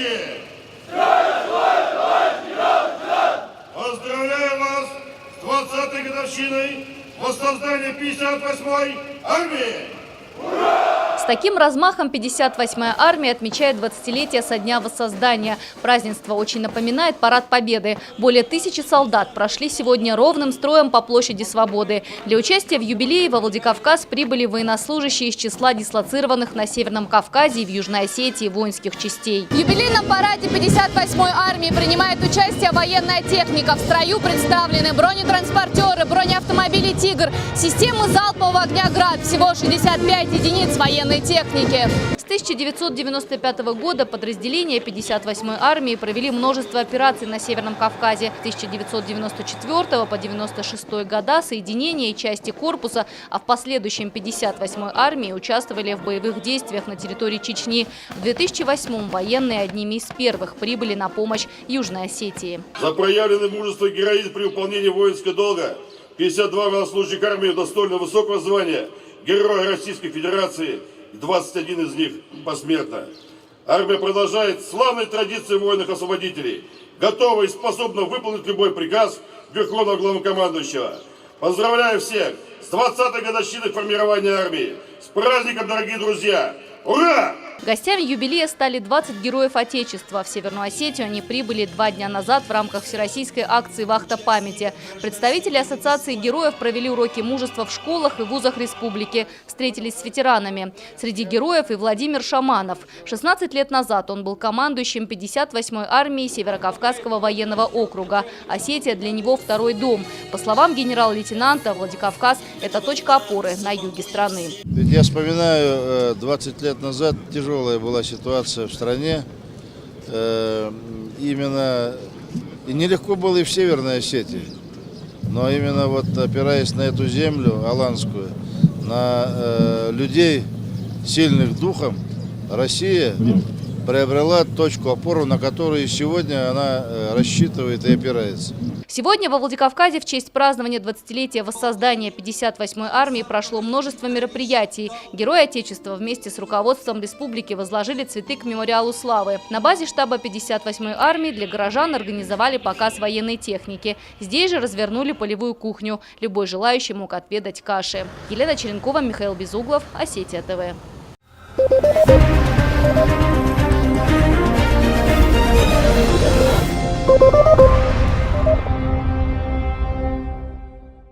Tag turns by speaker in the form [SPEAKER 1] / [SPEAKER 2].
[SPEAKER 1] товарищи! Поздравляю вас с 20-й годовщиной воссоздания 58-й армии!
[SPEAKER 2] С таким размахом 58-я армия отмечает 20-летие со дня воссоздания. Празднество очень напоминает парад Победы. Более 1000 солдат прошли сегодня ровным строем по площади Свободы. Для участия в юбилее во Владикавказ прибыли военнослужащие из числа дислоцированных на Северном Кавказе и в Южной Осетии воинских частей. В юбилейном параде 58-й армии принимает участие военная техника. В строю представлены бронетранспортеры, бронеавтомобили «Тигр», системы залпового огня «Град». Всего 65 единиц военной техники. С 1995 года подразделения 58-й армии провели множество операций на Северном Кавказе. С 1994 по 1996 года соединения и части корпуса, а в последующем 58-й армии участвовали в боевых действиях на территории Чечни. В 2008-м военные одними из первых прибыли на помощь Южной Осетии.
[SPEAKER 1] За проявленное мужество и героизм при выполнении воинского долга 52 военнослужащих армии удостоены высокого звания Героя Российской Федерации, 21 из них посмертно. Армия продолжает славной традиции воинов-освободителей, готова и способна выполнить любой приказ Верховного Главнокомандующего. Поздравляю всех с 20-й годовщиной формирования армии. С праздником, дорогие друзья! Ура!
[SPEAKER 2] Гостями юбилея стали 20 героев Отечества. В Северную Осетию они прибыли 2 дня назад в рамках всероссийской акции «Вахта памяти». Представители Ассоциации героев провели уроки мужества в школах и вузах республики. Встретились с ветеранами. Среди героев и Владимир Шаманов. 16 лет назад он был командующим 58-й армии Северокавказского военного округа. Осетия для него второй дом. По словам генерал-лейтенанта, Владикавказ – это точка опоры на юге страны.
[SPEAKER 3] Я вспоминаю, 20 лет назад тяжелая была ситуация в стране. Именно и нелегко было и в Северной Осетии. Но именно вот опираясь на эту землю аланскую, на людей сильных духом, Россия приобрела точку опоры, на которую сегодня она рассчитывает и опирается.
[SPEAKER 2] Сегодня во Владикавказе в честь празднования 20-летия воссоздания 58-й армии прошло множество мероприятий. Герои Отечества вместе с руководством республики возложили цветы к мемориалу славы. На базе штаба 58-й армии для горожан организовали показ военной техники. Здесь же развернули полевую кухню. Любой желающий мог отведать каши. Елена Черенкова, Михаил Безуглов, Осетия ТВ.
[SPEAKER 4] Thank you.